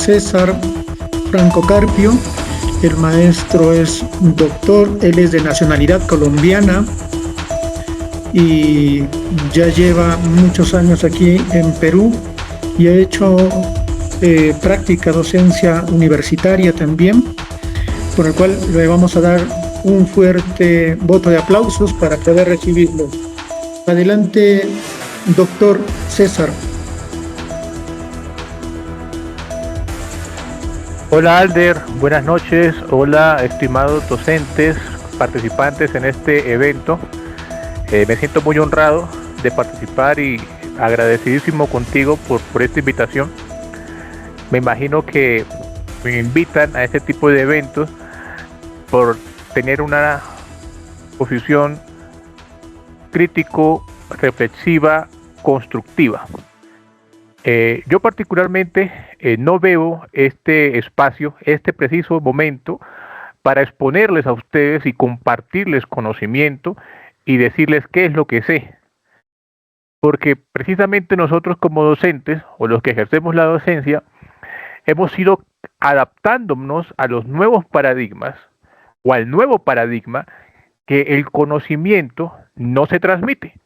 César Franco Carpio. El maestro es un doctor, él es de nacionalidad colombiana y ya lleva muchos años aquí en Perú y ha hecho práctica docencia universitaria también, por el cual le vamos a dar un fuerte voto de aplausos para poder recibirlo. Adelante, doctor César. Hola Alder, buenas noches. Hola estimados docentes, participantes en este evento. Me siento muy honrado de participar y agradecidísimo contigo por esta invitación. Me imagino que me invitan a este tipo de eventos por tener una posición crítico, reflexiva, constructiva. Yo particularmente no veo este espacio, este preciso momento, para exponerles a ustedes y compartirles conocimiento y decirles qué es lo que sé. Porque precisamente nosotros como docentes o los que ejercemos la docencia hemos ido adaptándonos a los nuevos paradigmas o al nuevo paradigma que el conocimiento no se transmite.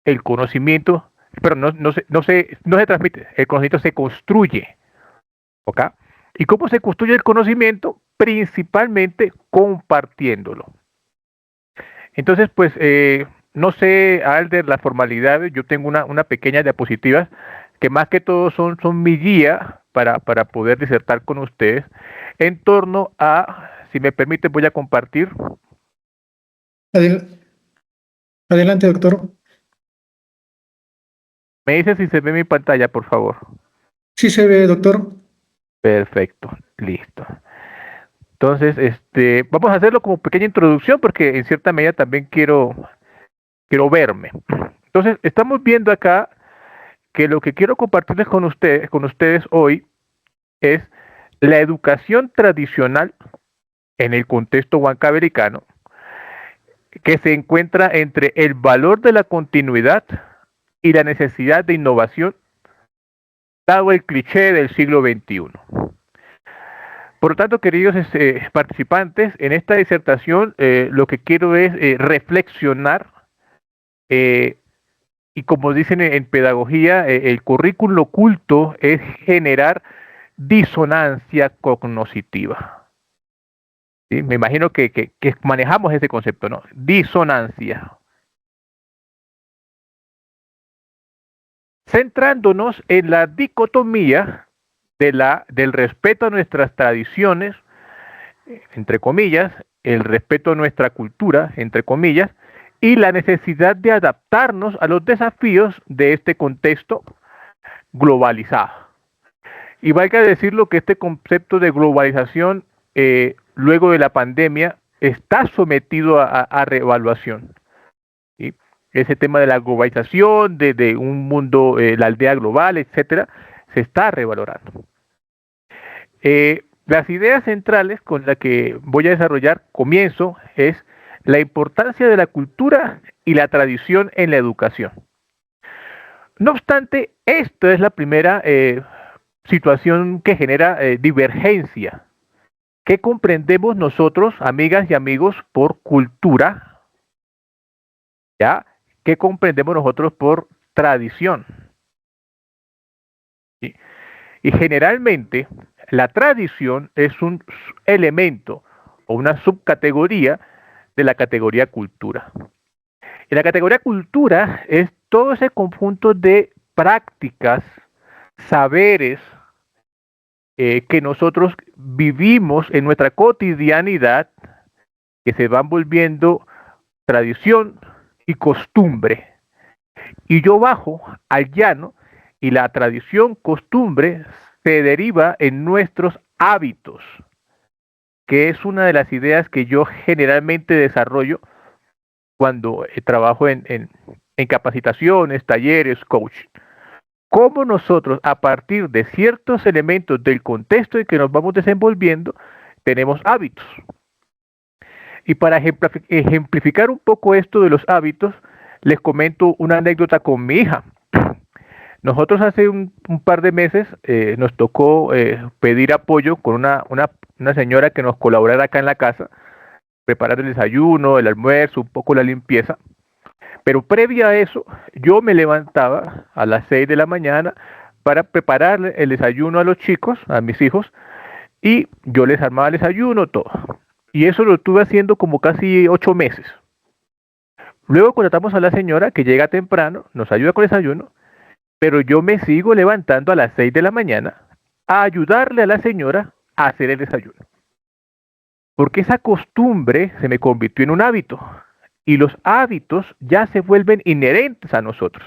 El conocimiento, pero no se transmite, el conocimiento se construye. ¿Ok? ¿Y cómo se construye el conocimiento? Principalmente compartiéndolo. Entonces, pues, no sé, Alder, las formalidades, yo tengo una pequeña diapositiva que más que todo son mi guía para poder disertar con ustedes en torno a, si me permite, voy a compartir. Adel- Adelante, doctor. Me dice si se ve mi pantalla, por favor. Sí se ve, doctor. Perfecto, listo. Entonces, vamos a hacerlo como pequeña introducción porque en cierta medida también quiero verme. Entonces, estamos viendo acá que lo que quiero compartirles con ustedes hoy es la educación tradicional en el contexto huancabericano, que se encuentra entre el valor de la continuidad y la necesidad de innovación, dado el cliché del siglo XXI. Por lo tanto, queridos participantes, en esta disertación lo que quiero es reflexionar eh, y como dicen en pedagogía, el currículo oculto es generar disonancia cognoscitiva. ¿Sí? Me imagino que manejamos ese concepto, ¿no? Disonancia. Centrándonos en la dicotomía del respeto a nuestras tradiciones, entre comillas, el respeto a nuestra cultura, entre comillas, y la necesidad de adaptarnos a los desafíos de este contexto globalizado. Y valga decirlo que este concepto de globalización, luego de la pandemia, está sometido a reevaluación. ¿Sí? Ese tema de la globalización, de un mundo, la aldea global, etcétera, se está revalorando. Las ideas centrales con las que voy a desarrollar comienzo es la importancia de la cultura y la tradición en la educación. No obstante, esta es la primera situación que genera divergencia. ¿Qué comprendemos nosotros, amigas y amigos, por cultura? ¿Ya? ¿Qué comprendemos nosotros por tradición? ¿Sí? Y generalmente la tradición es un elemento o una subcategoría de la categoría cultura. Y la categoría cultura es todo ese conjunto de prácticas, saberes, que nosotros vivimos en nuestra cotidianidad, que se van volviendo tradición y costumbre. Y yo bajo al llano y la tradición, costumbre, se deriva en nuestros hábitos, que es una de las ideas que yo generalmente desarrollo cuando trabajo en capacitaciones, talleres, coaching. Cómo nosotros, a partir de ciertos elementos del contexto en que nos vamos desenvolviendo, tenemos hábitos. Y para ejemplificar un poco esto de los hábitos, les comento una anécdota con mi hija. Nosotros hace un par de meses nos tocó pedir apoyo con una señora que nos colaborara acá en la casa, preparar el desayuno, el almuerzo, un poco la limpieza. Pero previa a eso, yo me levantaba a las 6 de la mañana para preparar el desayuno a los chicos, a mis hijos, y yo les armaba el desayuno, todo. Y eso lo estuve haciendo como casi 8 meses. Luego contratamos a la señora que llega temprano, nos ayuda con el desayuno, pero yo me sigo levantando a las 6 de la mañana a ayudarle a la señora a hacer el desayuno. Porque esa costumbre se me convirtió en un hábito y los hábitos ya se vuelven inherentes a nosotros.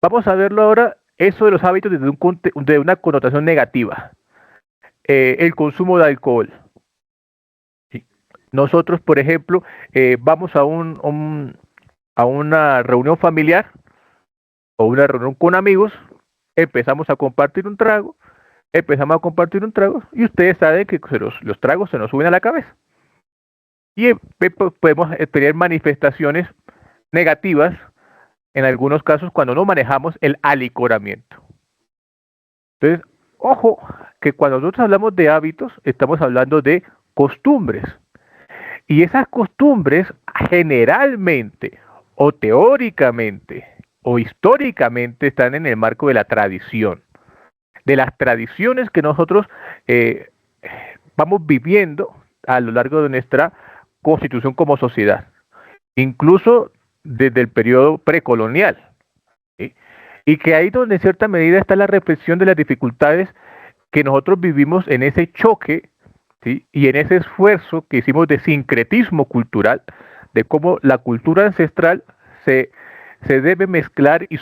Vamos a verlo ahora, eso de los hábitos desde una connotación negativa. El consumo de alcohol. ¿Sí? Nosotros, por ejemplo, vamos a una reunión familiar o una reunión con amigos, empezamos a compartir un trago, y ustedes saben que los tragos se nos suben a la cabeza. Y podemos tener manifestaciones negativas en algunos casos cuando no manejamos el alicoramiento. Entonces, ojo, que cuando nosotros hablamos de hábitos, estamos hablando de costumbres. Y esas costumbres generalmente o teóricamente o históricamente están en el marco de la tradición, de las tradiciones que nosotros vamos viviendo a lo largo de nuestra constitución como sociedad, incluso desde el periodo precolonial, ¿sí? Y que ahí donde en cierta medida está la reflexión de las dificultades que nosotros vivimos en ese choque, ¿sí? Y en ese esfuerzo que hicimos de sincretismo cultural, de cómo la cultura ancestral se debe mezclar y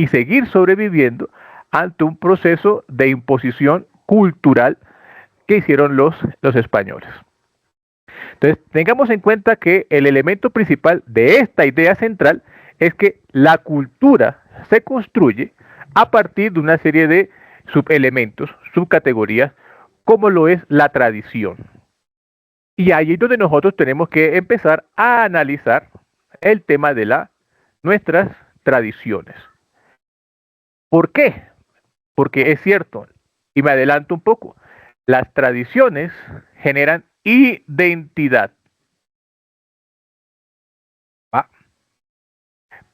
seguir sobreviviendo ante un proceso de imposición cultural que hicieron los españoles. Entonces, tengamos en cuenta que el elemento principal de esta idea central es que la cultura se construye a partir de una serie de subelementos, subcategorías, como lo es la tradición. Y ahí es donde nosotros tenemos que empezar a analizar el tema de nuestras tradiciones. ¿Por qué? Porque es cierto, y me adelanto un poco, las tradiciones generan identidad. ¿Va?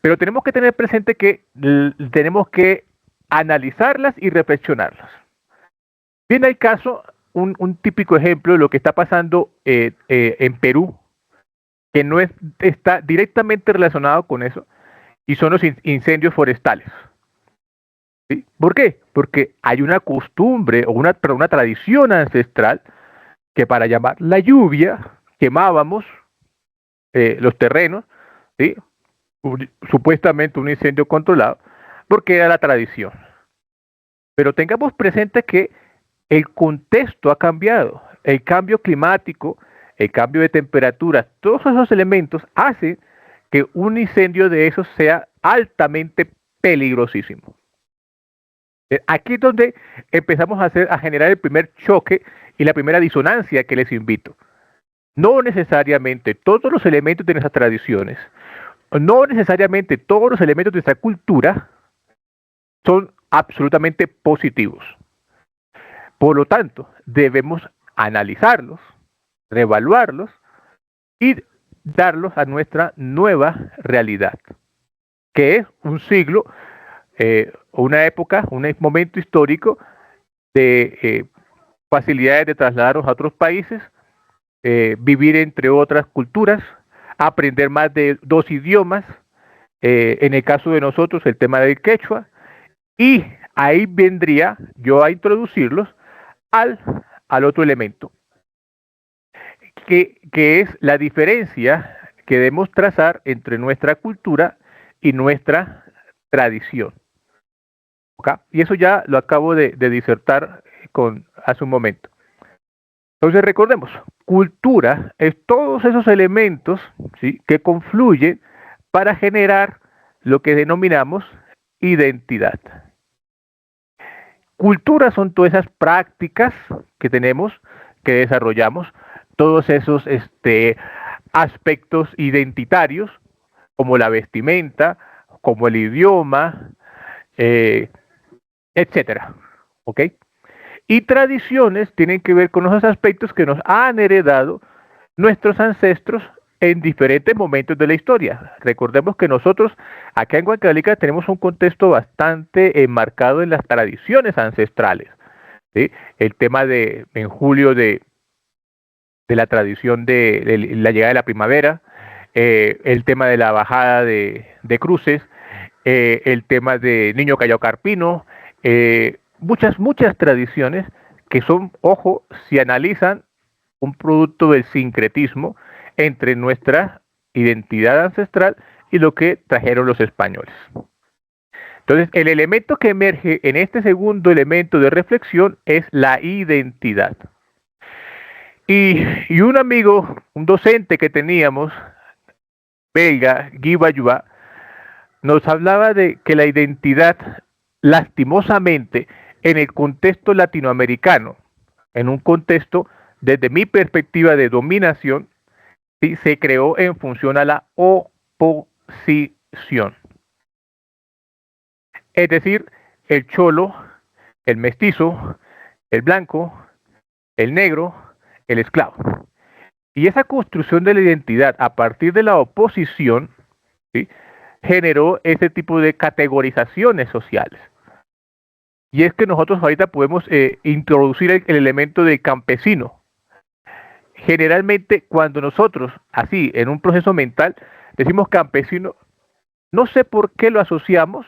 Pero tenemos que tener presente que tenemos que analizarlas y reflexionarlas. Viene el caso, un típico ejemplo de lo que está pasando en Perú, que no está directamente relacionado con eso, y son los incendios forestales. ¿Sí? ¿Por qué? Porque hay una costumbre o una tradición ancestral que para llamar la lluvia quemábamos los terrenos, ¿sí? Supuestamente un incendio controlado, porque era la tradición. Pero tengamos presente que el contexto ha cambiado, el cambio climático, el cambio de temperatura, todos esos elementos hacen que un incendio de esos sea altamente peligrosísimo. Aquí es donde empezamos a generar el primer choque y la primera disonancia que les invito. No necesariamente todos los elementos de nuestras tradiciones, no necesariamente todos los elementos de nuestra cultura son absolutamente positivos. Por lo tanto, debemos analizarlos, reevaluarlos y darlos a nuestra nueva realidad, que es un siglo, una época, un momento histórico de facilidades de trasladarnos a otros países, vivir entre otras culturas, aprender más de 2 idiomas, en el caso de nosotros el tema del quechua, y ahí vendría yo a introducirlos al otro elemento, que es la diferencia que debemos trazar entre nuestra cultura y nuestra tradición. ¿Okay? Y eso ya lo acabo de disertar hace un momento. Entonces recordemos, cultura es todos esos elementos, ¿sí?, que confluyen para generar lo que denominamos identidad. Cultura son todas esas prácticas que tenemos, que desarrollamos, todos esos aspectos identitarios, como la vestimenta, como el idioma, eh, etcétera. ¿Ok? Y tradiciones tienen que ver con los aspectos que nos han heredado nuestros ancestros en diferentes momentos de la historia. Recordemos que nosotros acá en Huancavelica tenemos un contexto bastante enmarcado en las tradiciones ancestrales. ¿Sí? El tema de en julio de la tradición de la llegada de la primavera, el tema de la bajada de cruces, el tema de Niño Callao Carpino, muchas tradiciones que son, ojo, si analizan un producto del sincretismo entre nuestra identidad ancestral y lo que trajeron los españoles. Entonces, el elemento que emerge en este segundo elemento de reflexión es la identidad. Y un amigo, un docente que teníamos, belga, Guy Bayuá, nos hablaba de que la identidad, lastimosamente, en el contexto latinoamericano, en un contexto, desde mi perspectiva de dominación, ¿sí?, se creó en función a la oposición. Es decir, el cholo, el mestizo, el blanco, el negro, el esclavo. Y esa construcción de la identidad a partir de la oposición, ¿sí?, generó ese tipo de categorizaciones sociales. Y es que nosotros ahorita podemos introducir el elemento del campesino. Generalmente cuando nosotros, así, en un proceso mental, decimos campesino, no sé por qué lo asociamos,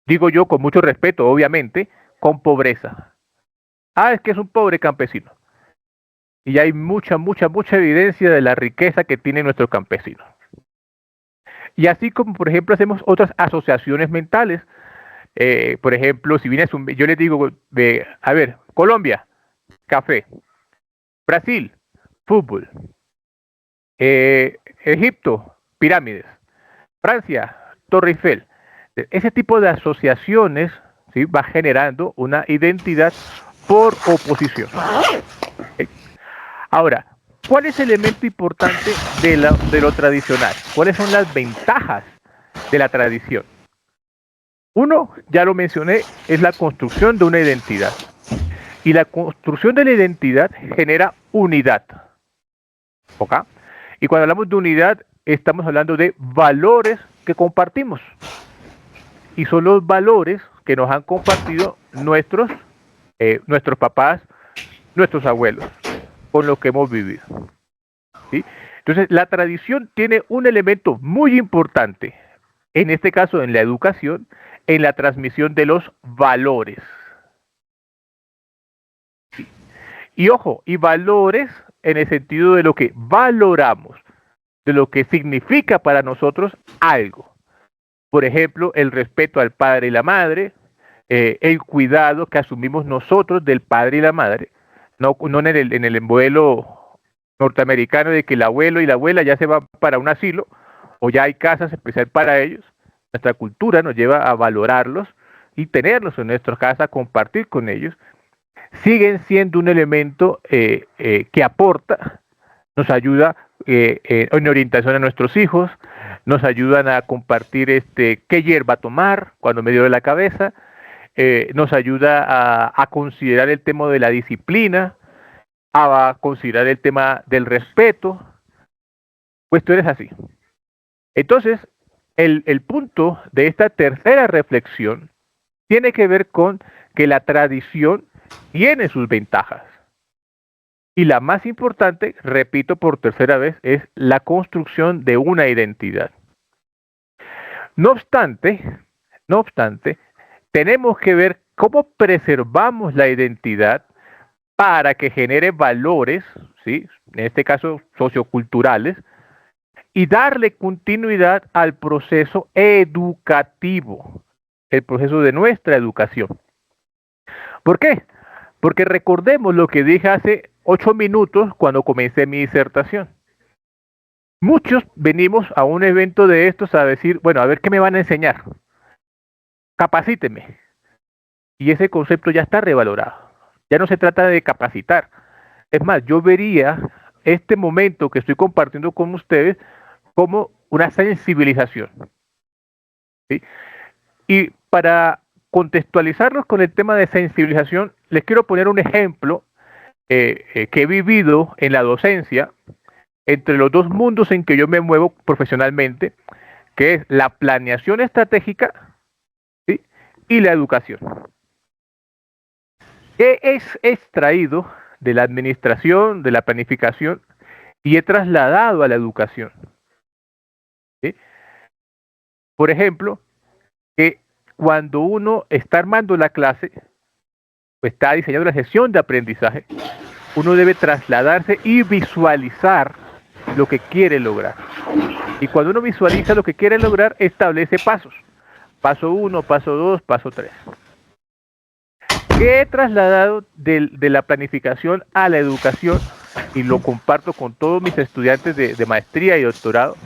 digo yo con mucho respeto, obviamente, con pobreza. Ah, es que es un pobre campesino. Y hay mucha evidencia de la riqueza que tiene nuestro campesino. Y así como, por ejemplo, hacemos otras asociaciones mentales. Por ejemplo, si vienes yo les digo, a ver, Colombia, café. Brasil, fútbol. Egipto, pirámides. Francia, Torre Eiffel. Ese tipo de asociaciones, ¿sí?, va generando una identidad por oposición. Ahora, ¿cuál es el elemento importante de lo tradicional? ¿Cuáles son las ventajas de la tradición? Uno, ya lo mencioné, es la construcción de una identidad. Y la construcción de la identidad genera unidad. ¿Ok? Y cuando hablamos de unidad, estamos hablando de valores que compartimos. Y son los valores que nos han compartido nuestros papás, nuestros abuelos, con lo que hemos vivido. ¿Sí? Entonces, la tradición tiene un elemento muy importante, en este caso en la educación, en la transmisión de los valores. ¿Sí? Y ojo, y valores en el sentido de lo que valoramos, de lo que significa para nosotros algo. Por ejemplo, el respeto al padre y la madre, el cuidado que asumimos nosotros del padre y la madre, no en el modelo norteamericano de que el abuelo y la abuela ya se van para un asilo o ya hay casas especiales para ellos. Nuestra cultura nos lleva a valorarlos y tenerlos en nuestra casa, compartir con ellos. Siguen siendo un elemento que aporta, nos ayuda en orientación a nuestros hijos, nos ayudan a compartir qué hierba tomar cuando me duele la cabeza, nos ayuda a considerar el tema de la disciplina, a considerar el tema del respeto. Cuestiones así. Entonces, el punto de esta tercera reflexión tiene que ver con que la tradición tiene sus ventajas. Y la más importante, repito por tercera vez, es la construcción de una identidad. No obstante, tenemos que ver cómo preservamos la identidad para que genere valores, ¿sí?, en este caso socioculturales, y darle continuidad al proceso educativo, el proceso de nuestra educación. ¿Por qué? Porque recordemos lo que dije hace 8 minutos cuando comencé mi disertación. Muchos venimos a un evento de estos a decir, bueno, a ver qué me van a enseñar. Capacíteme. Y ese concepto ya está revalorado. Ya no se trata de capacitar. Es más, yo vería este momento que estoy compartiendo con ustedes como una sensibilización. ¿Sí? Y para contextualizarlos con el tema de sensibilización, les quiero poner un ejemplo que he vivido en la docencia entre los dos mundos en que yo me muevo profesionalmente, que es la planeación estratégica, ¿sí?, y la educación. ¿Qué es extraído de la administración, de la planificación, y he trasladado a la educación? ¿Sí? Por ejemplo, que cuando uno está armando la clase, pues está diseñando la sesión de aprendizaje, uno debe trasladarse y visualizar lo que quiere lograr. Y cuando uno visualiza lo que quiere lograr, establece pasos. Paso 1, paso 2, paso 3. ¿Qué he trasladado de la planificación a la educación? Y lo comparto con todos mis estudiantes de maestría y doctorado.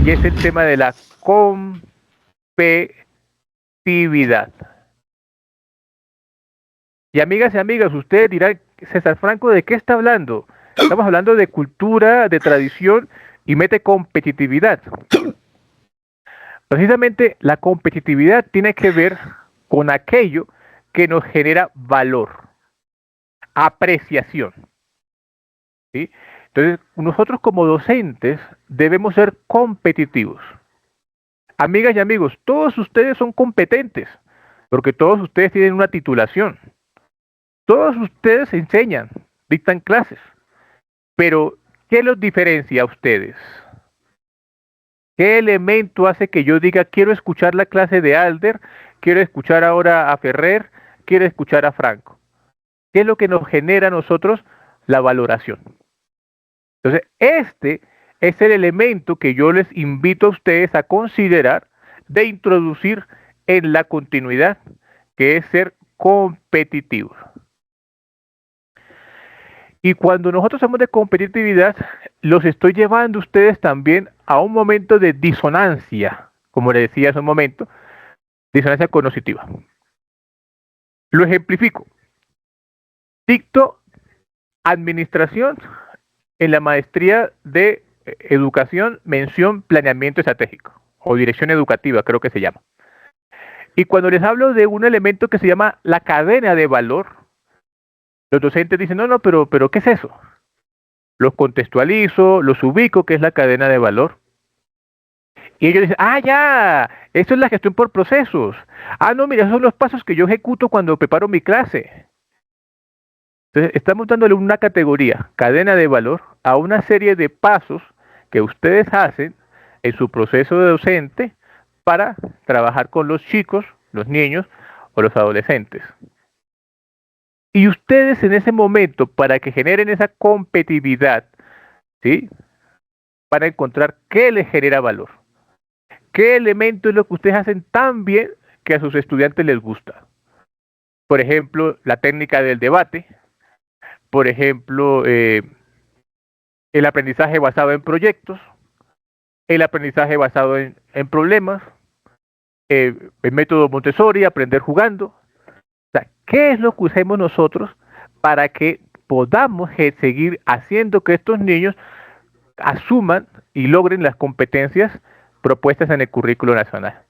Y es el tema de la competitividad. Y amigas y amigos, ustedes dirán, César Franco, ¿de qué está hablando? Estamos hablando de cultura, de tradición, y mete competitividad. Precisamente la competitividad tiene que ver con aquello que nos genera valor, apreciación, ¿sí? Entonces, nosotros como docentes debemos ser competitivos. Amigas y amigos, todos ustedes son competentes, porque todos ustedes tienen una titulación. Todos ustedes enseñan, dictan clases, pero ¿qué los diferencia a ustedes? ¿Qué elemento hace que yo diga, quiero escuchar la clase de Alder, quiero escuchar ahora a Ferrer, quiero escuchar a Franco? ¿Qué es lo que nos genera a nosotros la valoración? Entonces, este es el elemento que yo les invito a ustedes a considerar de introducir en la continuidad, que es ser competitivos. Y cuando nosotros hablamos de competitividad, los estoy llevando ustedes también a un momento de disonancia, como le decía hace un momento, disonancia cognitiva. Lo ejemplifico. Dicto administración en la maestría de educación, mención planeamiento estratégico, o dirección educativa, creo que se llama. Y cuando les hablo de un elemento que se llama la cadena de valor, los docentes dicen, no, pero ¿qué es eso? Los contextualizo, los ubico, que es la cadena de valor. Y ellos dicen, ya, eso es la gestión por procesos. No, mira, esos son los pasos que yo ejecuto cuando preparo mi clase. Entonces, estamos dándole una categoría, cadena de valor, a una serie de pasos que ustedes hacen en su proceso de docente para trabajar con los chicos, los niños o los adolescentes. Y ustedes en ese momento, para que generen esa competitividad, ¿sí?, van a encontrar qué les genera valor. ¿Qué elemento es lo que ustedes hacen tan bien que a sus estudiantes les gusta? Por ejemplo, la técnica del debate. Por ejemplo, el aprendizaje basado en proyectos. El aprendizaje basado en problemas. El método Montessori, aprender jugando. O sea, ¿qué es lo que usamos nosotros para que podamos seguir haciendo que estos niños asuman y logren las competencias propuestas en el currículo nacional?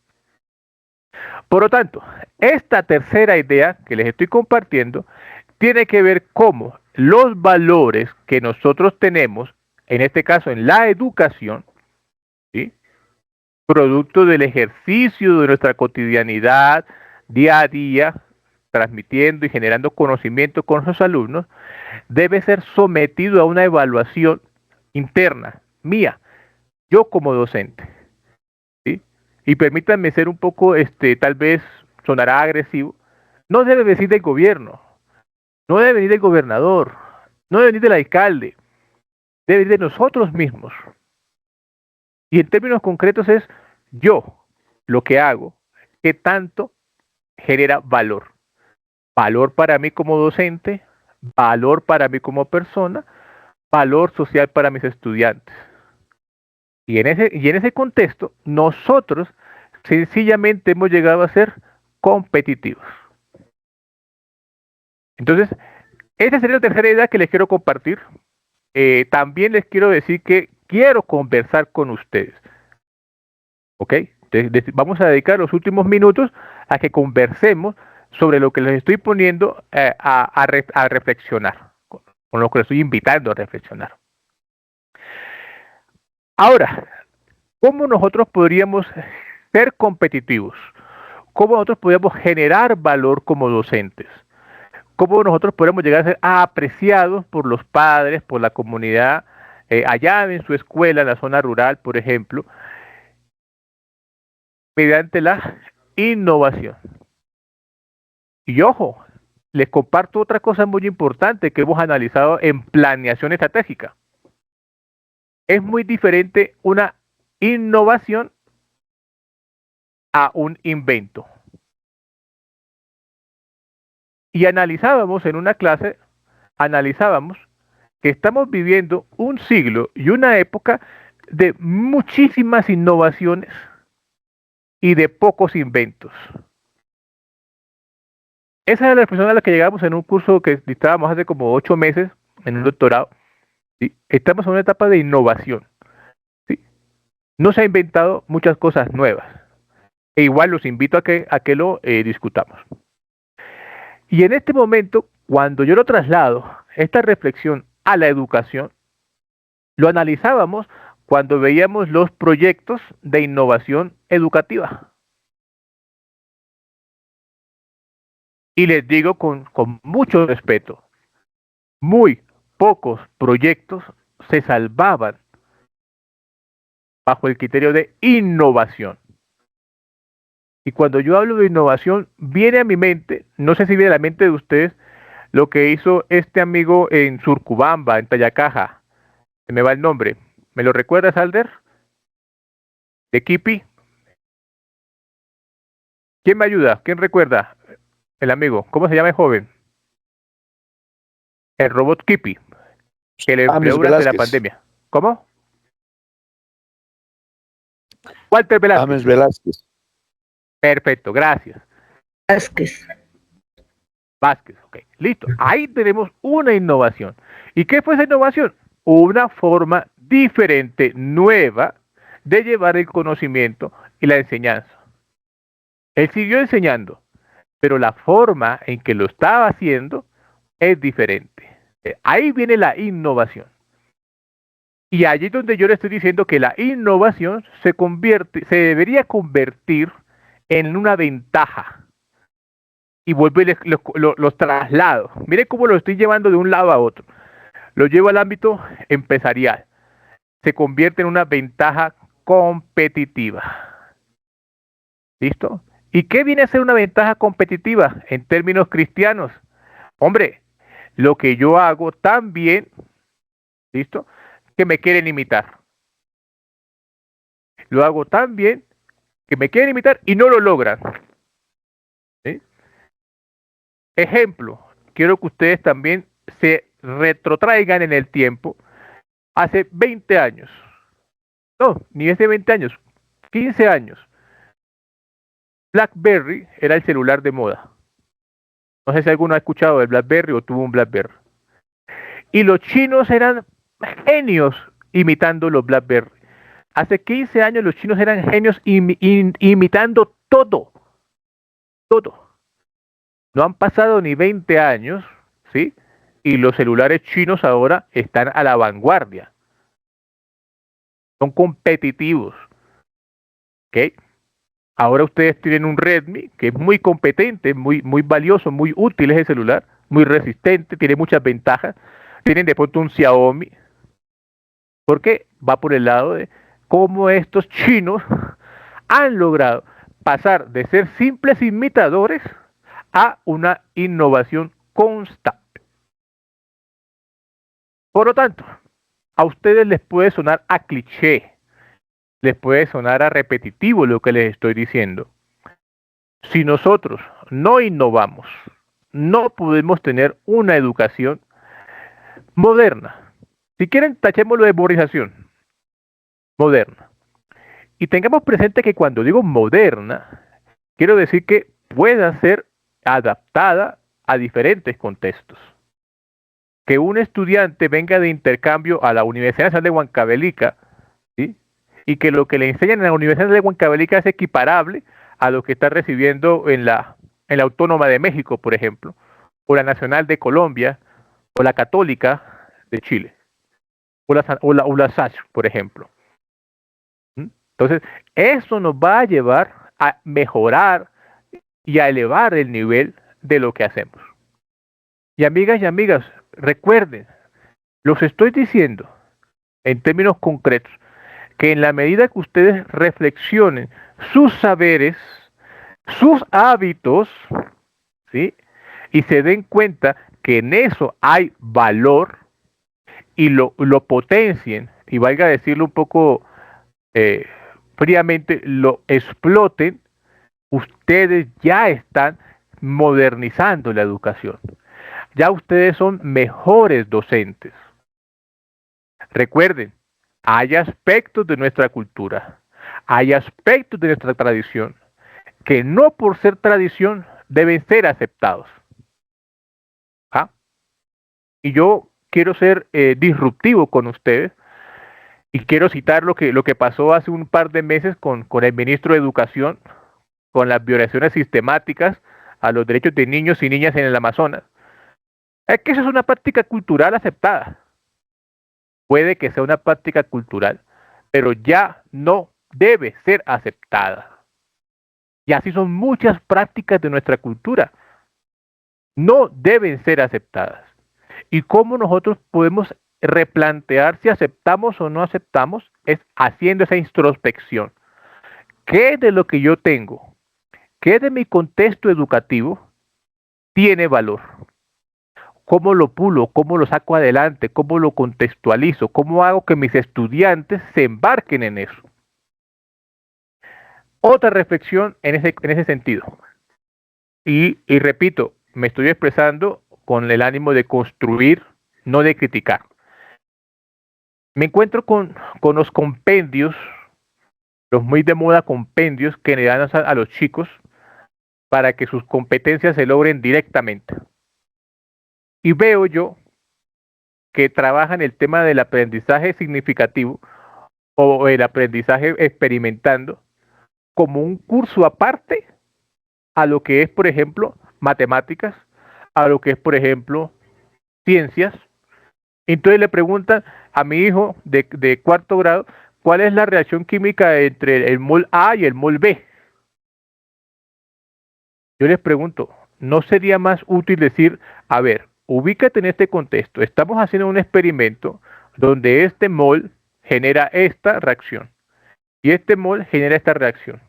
Por lo tanto, esta tercera idea que les estoy compartiendo tiene que ver cómo los valores que nosotros tenemos, en este caso en la educación, ¿sí?, producto del ejercicio de nuestra cotidianidad, día a día, transmitiendo y generando conocimiento con los alumnos, debe ser sometido a una evaluación interna, mía, yo como docente, ¿sí? Y permítanme ser un poco, tal vez sonará agresivo, no debe venir del gobierno, no debe venir del gobernador, no debe venir del alcalde, debe venir de nosotros mismos. Y en términos concretos es yo, lo que hago, qué tanto genera valor. Valor para mí como docente, valor para mí como persona, valor social para mis estudiantes. Y en ese contexto, nosotros sencillamente hemos llegado a ser competitivos. Entonces, esa sería la tercera idea que les quiero compartir. También les quiero decir que quiero conversar con ustedes. ¿Ok? Entonces, vamos a dedicar los últimos minutos a que conversemos sobre lo que les estoy poniendo a reflexionar, con lo que les estoy invitando a reflexionar. Ahora, ¿cómo nosotros podríamos ser competitivos? ¿Cómo nosotros podríamos generar valor como docentes? ¿Cómo nosotros podríamos llegar a ser apreciados por los padres, por la comunidad, allá en su escuela, en la zona rural, por ejemplo, mediante la innovación? Y ojo, les comparto otra cosa muy importante que hemos analizado en planeación estratégica. Es muy diferente una innovación a un invento. Y analizábamos en una clase, que estamos viviendo un siglo y una época de muchísimas innovaciones y de pocos inventos. Esa es la reflexión a la que llegamos en un curso que dictábamos hace como 8 meses en un doctorado. ¿Sí? Estamos en una etapa de innovación. ¿Sí? No se ha inventado muchas cosas nuevas. E igual los invito a que lo discutamos. Y en este momento, cuando yo lo traslado, esta reflexión a la educación, lo analizábamos cuando veíamos los proyectos de innovación educativa. Y les digo con mucho respeto, muy pocos proyectos se salvaban bajo el criterio de innovación. Y cuando yo hablo de innovación, viene a mi mente, no sé si viene a la mente de ustedes, lo que hizo este amigo en Surcubamba, en Tayacaja. Se me va el nombre. ¿Me lo recuerdas, Alder? De Kipi. ¿Quién me ayuda? ¿Quién recuerda? El amigo. ¿Cómo se llama el joven? El robot Kipi, que le empleó durante la pandemia. ¿Cómo? Walter Velázquez. James Velázquez. Perfecto, gracias. Vázquez, ok, listo. Ahí tenemos una innovación. ¿Y qué fue esa innovación? Una forma diferente, nueva, de llevar el conocimiento y la enseñanza. Él siguió enseñando, pero la forma en que lo estaba haciendo es diferente. Ahí viene la innovación. Y allí es donde yo le estoy diciendo que la innovación se debería convertir en una ventaja. Y vuelvo y los traslado. Mire cómo lo estoy llevando de un lado a otro. Lo llevo al ámbito empresarial. Se convierte en una ventaja competitiva. ¿Listo? ¿Y qué viene a ser una ventaja competitiva en términos cristianos? Hombre, lo que yo hago tan bien, ¿listo? Que me quieren imitar. Lo hago tan bien que me quieren imitar y no lo logran. ¿Sí? Ejemplo, quiero que ustedes también se retrotraigan en el tiempo hace 20 años. No, ni hace 20 años, 15 años. BlackBerry era el celular de moda. No sé si alguno ha escuchado del BlackBerry o tuvo un BlackBerry. Y los chinos eran genios imitando los BlackBerry. Hace 15 años los chinos eran genios imitando todo. Todo. No han pasado ni 20 años, ¿sí? Y los celulares chinos ahora están a la vanguardia. Son competitivos. ¿Ok? Ahora ustedes tienen un Redmi que es muy competente, muy valioso, muy útil ese celular, muy resistente, tiene muchas ventajas. Tienen de pronto un Xiaomi, porque va por el lado de cómo estos chinos han logrado pasar de ser simples imitadores a una innovación constante. Por lo tanto, a ustedes les puede sonar a cliché, les puede sonar a repetitivo lo que les estoy diciendo. Si nosotros no innovamos, no podemos tener una educación moderna. Si quieren, tachémoslo de modernización. Moderna. Y tengamos presente que cuando digo moderna, quiero decir que pueda ser adaptada a diferentes contextos. Que un estudiante venga de intercambio a la Universidad Nacional de Huancavelica, ¿sí? y que lo que le enseñan en la Universidad de Huancavelica es equiparable a lo que está recibiendo en la Autónoma de México, por ejemplo, o la Nacional de Colombia, o la Católica de Chile, o la SACH, por ejemplo. Entonces, eso nos va a llevar a mejorar y a elevar el nivel de lo que hacemos. Y amigas, recuerden, los estoy diciendo en términos concretos, que en la medida que ustedes reflexionen sus saberes, sus hábitos, ¿sí? Y se den cuenta que en eso hay valor y lo potencien, y valga decirlo un poco eh, fríamente, lo exploten, ustedes ya están modernizando la educación. Ya ustedes son mejores docentes. Recuerden, hay aspectos de nuestra cultura, hay aspectos de nuestra tradición que no por ser tradición deben ser aceptados. ¿Ah? Y yo quiero ser disruptivo con ustedes y quiero citar lo que pasó hace un par de meses con el ministro de Educación, con las violaciones sistemáticas a los derechos de niños y niñas en el Amazonas. Es que esa es una práctica cultural aceptada. Puede que sea una práctica cultural, pero ya no debe ser aceptada. Y así son muchas prácticas de nuestra cultura. No deben ser aceptadas. ¿Y cómo nosotros podemos replantear si aceptamos o no aceptamos? Es haciendo esa introspección. ¿Qué de lo que yo tengo, qué de mi contexto educativo tiene valor? ¿Cómo lo pulo? ¿Cómo lo saco adelante? ¿Cómo lo contextualizo? ¿Cómo hago que mis estudiantes se embarquen en eso? Otra reflexión en ese sentido. Y repito, me estoy expresando con el ánimo de construir, no de criticar. Me encuentro con los compendios, los muy de moda compendios que le dan a los chicos para que sus competencias se logren directamente. Y veo yo que trabajan el tema del aprendizaje significativo o el aprendizaje experimentando como un curso aparte a lo que es, por ejemplo, matemáticas, a lo que es, por ejemplo, ciencias. Entonces le preguntan a mi hijo de cuarto grado cuál es la reacción química entre el mol A y el mol B. Yo les pregunto, ¿no sería más útil decir, a ver, ubícate en este contexto, estamos haciendo un experimento donde este mol genera esta reacción y este mol genera esta reacción?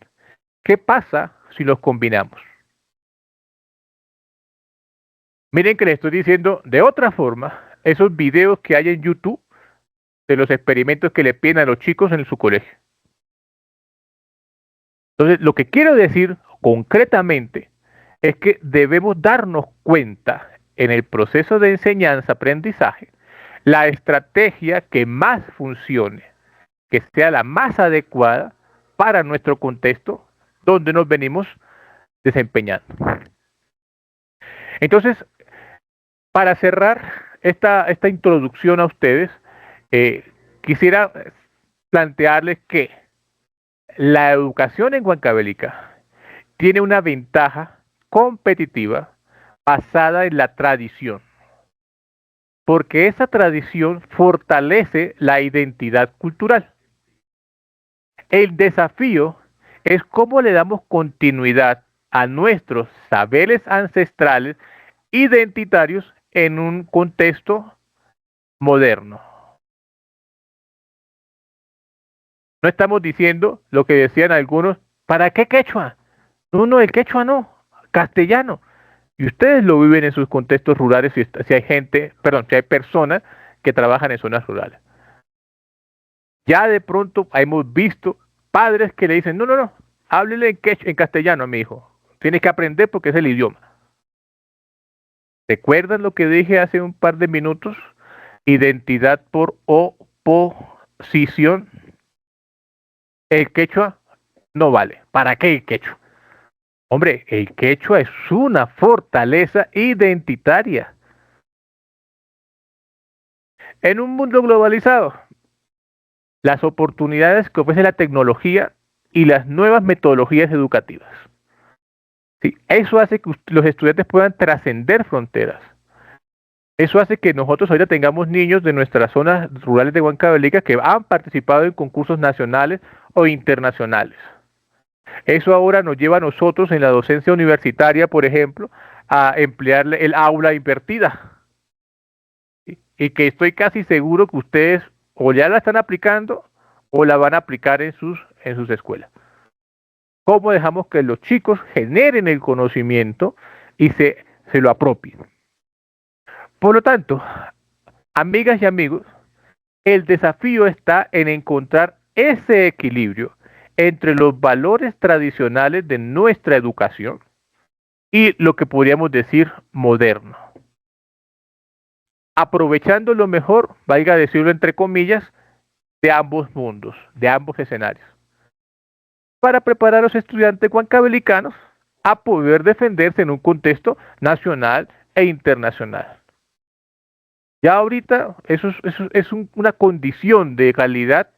¿Qué pasa si los combinamos? Miren que les estoy diciendo de otra forma esos videos que hay en YouTube de los experimentos que le piden a los chicos en su colegio. Entonces, lo que quiero decir concretamente es que debemos darnos cuenta en el proceso de enseñanza-aprendizaje la estrategia que más funcione, que sea la más adecuada para nuestro contexto donde nos venimos desempeñando. Entonces, para cerrar esta introducción a ustedes, quisiera plantearles que la educación en Huancavelica tiene una ventaja competitiva basada en la tradición, porque esa tradición fortalece la identidad cultural. El desafío es cómo le damos continuidad a nuestros saberes ancestrales identitarios en un contexto moderno. No estamos diciendo lo que decían algunos, ¿para qué quechua? No, el quechua no, castellano. Y ustedes lo viven en sus contextos rurales si hay gente, perdón, si hay personas que trabajan en zonas rurales. Ya de pronto hemos visto padres que le dicen, no, háblele en castellano a mi hijo. Tienes que aprender porque es el idioma. ¿Recuerdan lo que dije hace un par de minutos? Identidad por oposición. El quechua no vale. ¿Para qué el quechua? Hombre, el quechua es una fortaleza identitaria. En un mundo globalizado, las oportunidades que ofrece la tecnología y las nuevas metodologías educativas. ¿Sí? Eso hace que los estudiantes puedan trascender fronteras. Eso hace que nosotros ahorita tengamos niños de nuestras zonas rurales de Huancavelica que han participado en concursos nacionales o internacionales. Eso ahora nos lleva a nosotros en la docencia universitaria, por ejemplo, a emplear el aula invertida. ¿Sí? Y que estoy casi seguro que ustedes o ya la están aplicando o la van a aplicar en sus escuelas. ¿Cómo dejamos que los chicos generen el conocimiento y se lo apropien? Por lo tanto, amigas y amigos, el desafío está en encontrar ese equilibrio entre los valores tradicionales de nuestra educación y lo que podríamos decir moderno. Aprovechando lo mejor, valga decirlo entre comillas, de ambos mundos, de ambos escenarios, para preparar a los estudiantes huancavelicanos a poder defenderse en un contexto nacional e internacional. Ya ahorita eso es una condición de calidad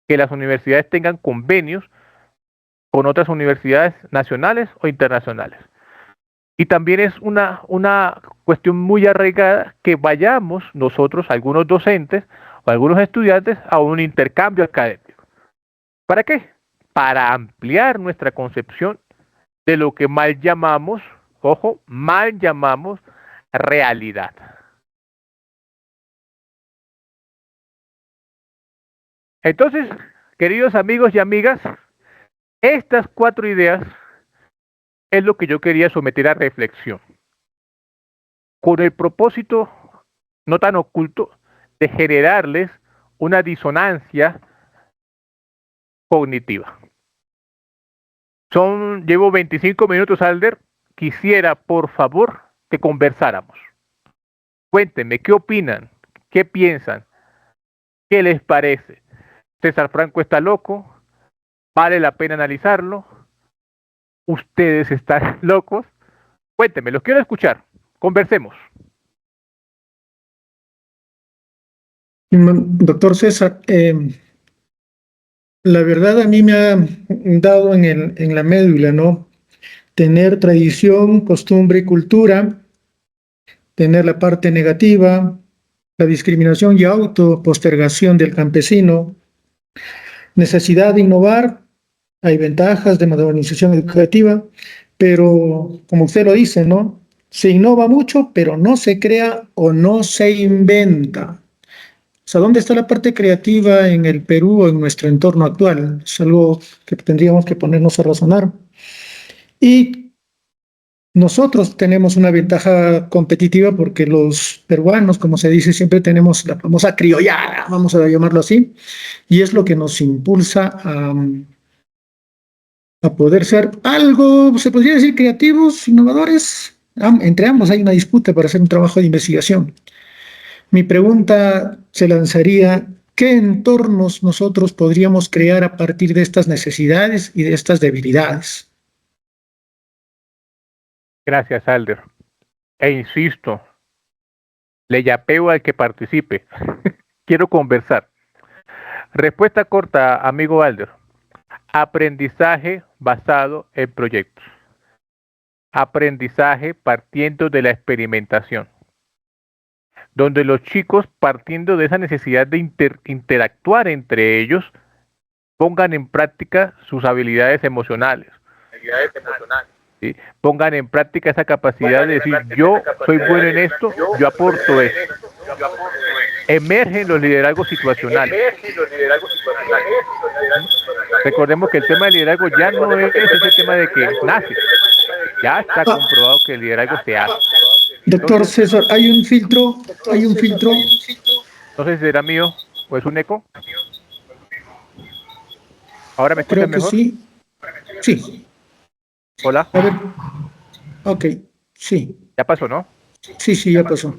que las universidades tengan convenios con otras universidades nacionales o internacionales. Y también es una cuestión muy arraigada que vayamos nosotros, algunos docentes o algunos estudiantes, a un intercambio académico. ¿Para qué? Para ampliar nuestra concepción de lo que mal llamamos, ojo, mal llamamos realidad. Entonces, queridos amigos y amigas, estas 4 ideas es lo que yo quería someter a reflexión, con el propósito no tan oculto de generarles una disonancia cognitiva. Llevo 25 minutos, Alder. Quisiera, por favor, que conversáramos. Cuéntenme, ¿qué opinan? ¿Qué piensan? ¿Qué les parece? ¿César Franco está loco? ¿Vale la pena analizarlo? ¿Ustedes están locos? Cuéntenme, los quiero escuchar. Conversemos. Doctor César, la verdad a mí me ha dado en la médula, ¿no? Tener tradición, costumbre y cultura, tener la parte negativa, la discriminación y autopostergación del campesino, necesidad de innovar, hay ventajas de modernización educativa, pero como usted lo dice, ¿no? Se innova mucho, pero no se crea o no se inventa. O sea, ¿dónde está la parte creativa en el Perú o en nuestro entorno actual? Es algo que tendríamos que ponernos a razonar. Y nosotros tenemos una ventaja competitiva porque los peruanos, como se dice, siempre tenemos la famosa criollada, vamos a llamarlo así, y es lo que nos impulsa a poder ser algo, se podría decir, creativos, innovadores. Entre ambos hay una disputa para hacer un trabajo de investigación. Mi pregunta se lanzaría, ¿qué entornos nosotros podríamos crear a partir de estas necesidades y de estas debilidades? Gracias, Alder. E insisto, le yapeo al que participe. Quiero conversar. Respuesta corta, amigo Alder. Aprendizaje basado en proyectos. Aprendizaje partiendo de la experimentación, donde los chicos, partiendo de esa necesidad de interactuar entre ellos, pongan en práctica sus habilidades emocionales. ¿Sí? Pongan en práctica esa capacidad de decir, yo soy bueno en esto, yo aporto esto. Emergen los liderazgos situacionales. Recordemos que el tema del liderazgo ya no es ese tema de que nace. Ya está comprobado que el liderazgo se hace. Doctor César, hay un filtro. No sé si será mío o es un eco. ¿Ahora me escuchan Creo que mejor? sí. Sí. Hola. A ver. Ok, sí. Ya pasó, ¿no? Sí, ya pasó.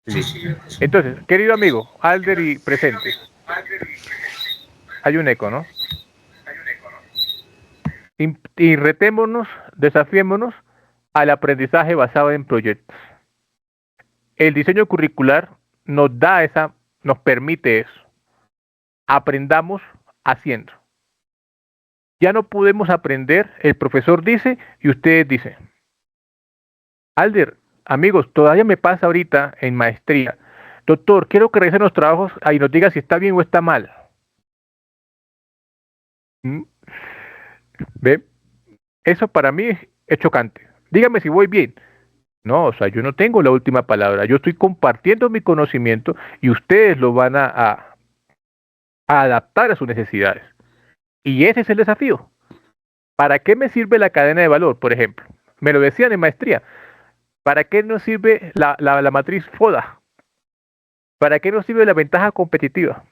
Listo. Entonces, querido amigo, Alder y presente. Hay un eco, ¿no? Y retémonos, desafiémonos al aprendizaje basado en proyectos. El diseño curricular nos permite eso. aprendamos haciendo. Ya no podemos aprender, el profesor dice y ustedes dicen. Alder, amigos, todavía me pasa ahorita en maestría. Doctor, quiero que revisen los trabajos y nos diga si está bien o está mal. ¿Mm? ¿Ve? Eso para mí es chocante. Dígame si voy bien. No, o sea, yo no tengo la última palabra. Yo estoy compartiendo mi conocimiento y ustedes lo van a adaptar a sus necesidades. Y ese es el desafío. ¿Para qué me sirve la cadena de valor, por ejemplo? Me lo decían en maestría. ¿Para qué nos sirve la matriz FODA? ¿Para qué nos sirve la ventaja competitiva?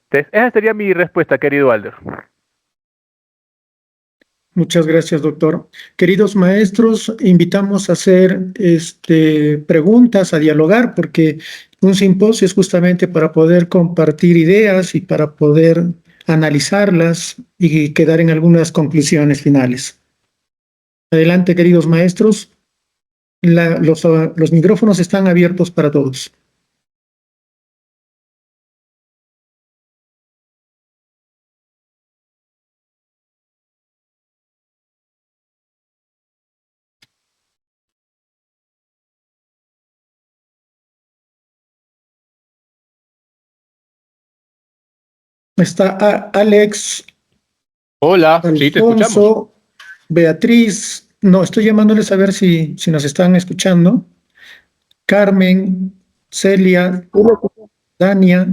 Entonces, esa sería mi respuesta, querido Alder. Muchas gracias, doctor. Queridos maestros, invitamos a hacer preguntas, a dialogar, porque un simposio es justamente para poder compartir ideas y para poder analizarlas y quedar en algunas conclusiones finales. Adelante, queridos maestros. Los micrófonos están abiertos para todos. Está Alex, Hola, sí, te escuchamos. Alfonso, Beatriz. No, estoy llamándoles a ver si nos están escuchando. Carmen, Celia, Dania,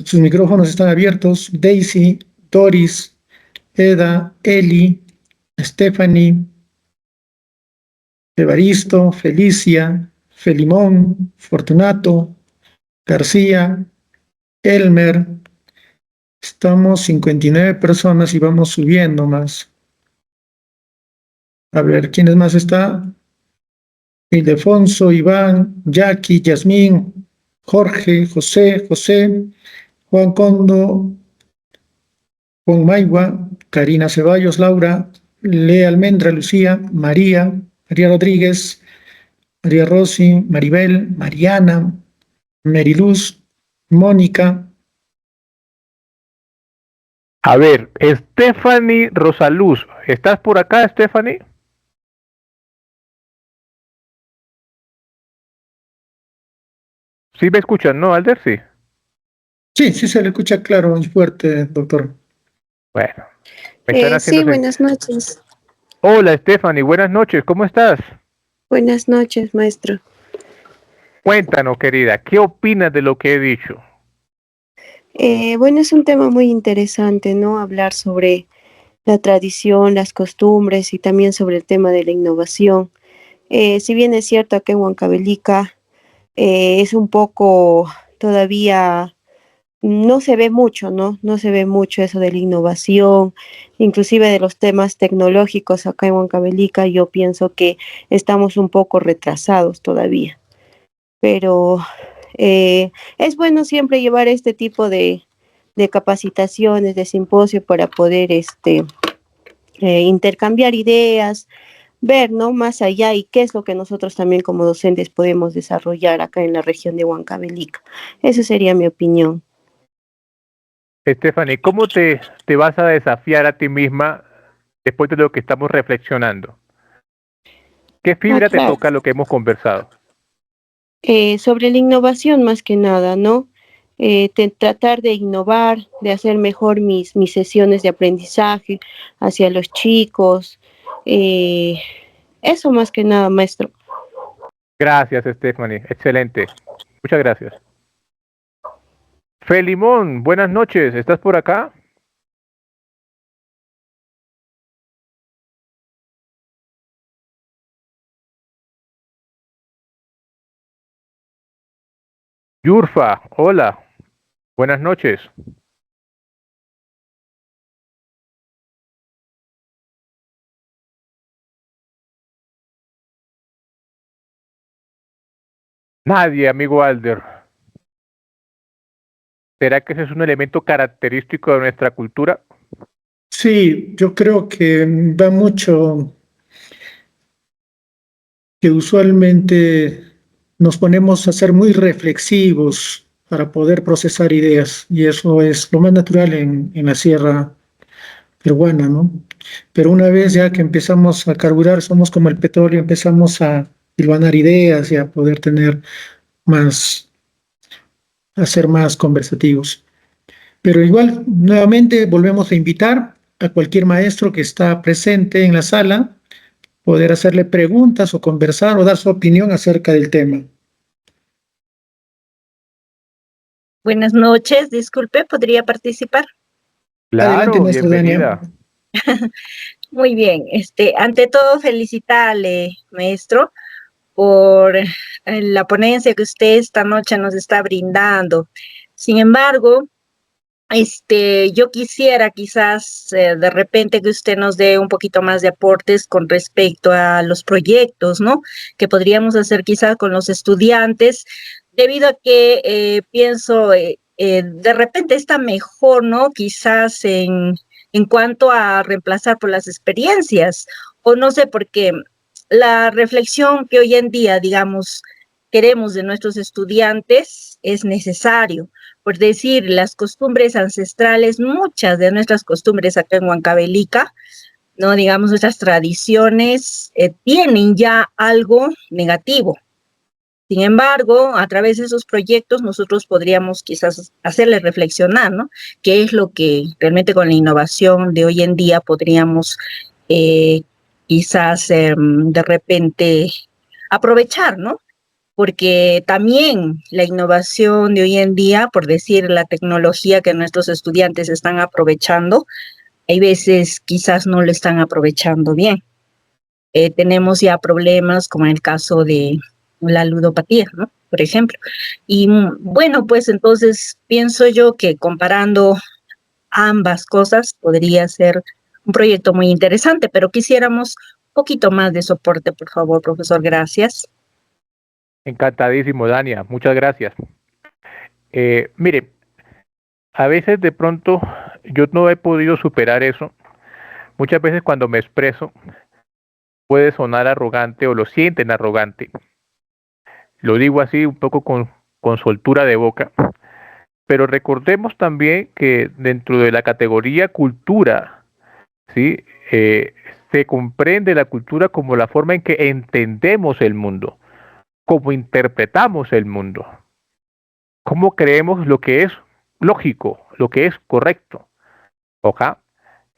sus micrófonos están abiertos. Daisy, Doris, Eda, Eli, Stephanie, Evaristo, Felicia, Felimón, Fortunato, García, Elmer. Estamos 59 personas y vamos subiendo más. A ver, ¿quiénes más está? Ildefonso, Iván, Jackie, Yasmín, Jorge, José, Juan Condo, Juan Maigua, Karina Ceballos, Laura, Lea Almendra, Lucía, María Rodríguez, María Rossi, Maribel, Mariana, Meriluz, Mónica. A ver, Stephanie Rosaluz, ¿estás por acá, Stephanie? ¿Sí me escuchan, no, Alder? Sí. Sí, se le escucha claro y fuerte, doctor. Bueno, me están haciendo... Sí, buenas noches. Hola, Stephanie, buenas noches, ¿cómo estás? Buenas noches, maestro. Cuéntanos, querida, ¿qué opinas de lo que he dicho? Bueno, es un tema muy interesante, ¿no? Hablar sobre la tradición, las costumbres y también sobre el tema de la innovación. Si bien es cierto, acá en Huancavelica es un poco todavía, no se ve mucho, ¿no? No se ve mucho eso de la innovación, inclusive de los temas tecnológicos acá en Huancavelica. Yo pienso que estamos un poco retrasados todavía, pero es bueno siempre llevar este tipo de capacitaciones, de simposio para poder intercambiar ideas, ver, ¿no? Más allá y qué es lo que nosotros también como docentes podemos desarrollar acá en la región de Huancavelica. Esa sería mi opinión. Stephanie, ¿cómo te vas a desafiar a ti misma después de lo que estamos reflexionando? ¿Qué fibra te Claro. toca lo que hemos conversado? Sobre la innovación más que nada, ¿no? Tratar de innovar, de hacer mejor mis sesiones de aprendizaje hacia los chicos. eh, Eso más que nada, maestro. Gracias, Stephanie, excelente. Muchas gracias. Felimón, buenas noches, ¿estás por acá? Yurfa, hola, buenas noches. Nadie, amigo Alder. ¿Será que ese es un elemento característico de nuestra cultura? Sí, yo creo que da mucho que usualmente nos ponemos a ser muy reflexivos para poder procesar ideas, y eso es lo más natural en la sierra peruana, ¿no? Pero una vez ya que empezamos a carburar, somos como el petróleo, empezamos a hilvanar ideas y a poder tener más, a ser más conversativos. Pero igual, nuevamente volvemos a invitar a cualquier maestro que está presente en la sala, poder hacerle preguntas o conversar o dar su opinión acerca del tema. Buenas noches, disculpe, ¿podría participar? Adelante, Claro, maestra Dania. bienvenida. Muy bien, ante todo felicitarle, maestro, por la ponencia que usted esta noche nos está brindando. Sin embargo, yo quisiera quizás de repente que usted nos dé un poquito más de aportes con respecto a los proyectos, ¿no? Que podríamos hacer quizás con los estudiantes, debido a que pienso, de repente está mejor, ¿no? Quizás en cuanto a reemplazar por las experiencias, o no sé, porque la reflexión que hoy en día, digamos, queremos de nuestros estudiantes es necesario. Por decir, las costumbres ancestrales, muchas de nuestras costumbres acá en Huancavelica, no digamos nuestras tradiciones, tienen ya algo negativo. Sin embargo, a través de esos proyectos nosotros podríamos quizás hacerles reflexionar, ¿no? ¿Qué es lo que realmente con la innovación de hoy en día podríamos quizás de repente aprovechar, ¿no? Porque también la innovación de hoy en día, por decir la tecnología que nuestros estudiantes están aprovechando, hay veces quizás no lo están aprovechando bien. Tenemos ya problemas como en el caso de la ludopatía, ¿no? Por ejemplo. Y bueno, pues entonces pienso yo que comparando ambas cosas podría ser un proyecto muy interesante, pero quisiéramos un poquito más de soporte, por favor, profesor. Gracias. Encantadísimo, Dania. Muchas gracias. Mire, a veces de pronto yo no he podido superar eso. Muchas veces cuando me expreso puede sonar arrogante o lo sienten arrogante. Lo digo así un poco con soltura de boca. Pero recordemos también que dentro de la categoría cultura, ¿sí? Se comprende la cultura como la forma en que entendemos el mundo, cómo interpretamos el mundo, cómo creemos lo que es lógico, lo que es correcto. ¿Ok?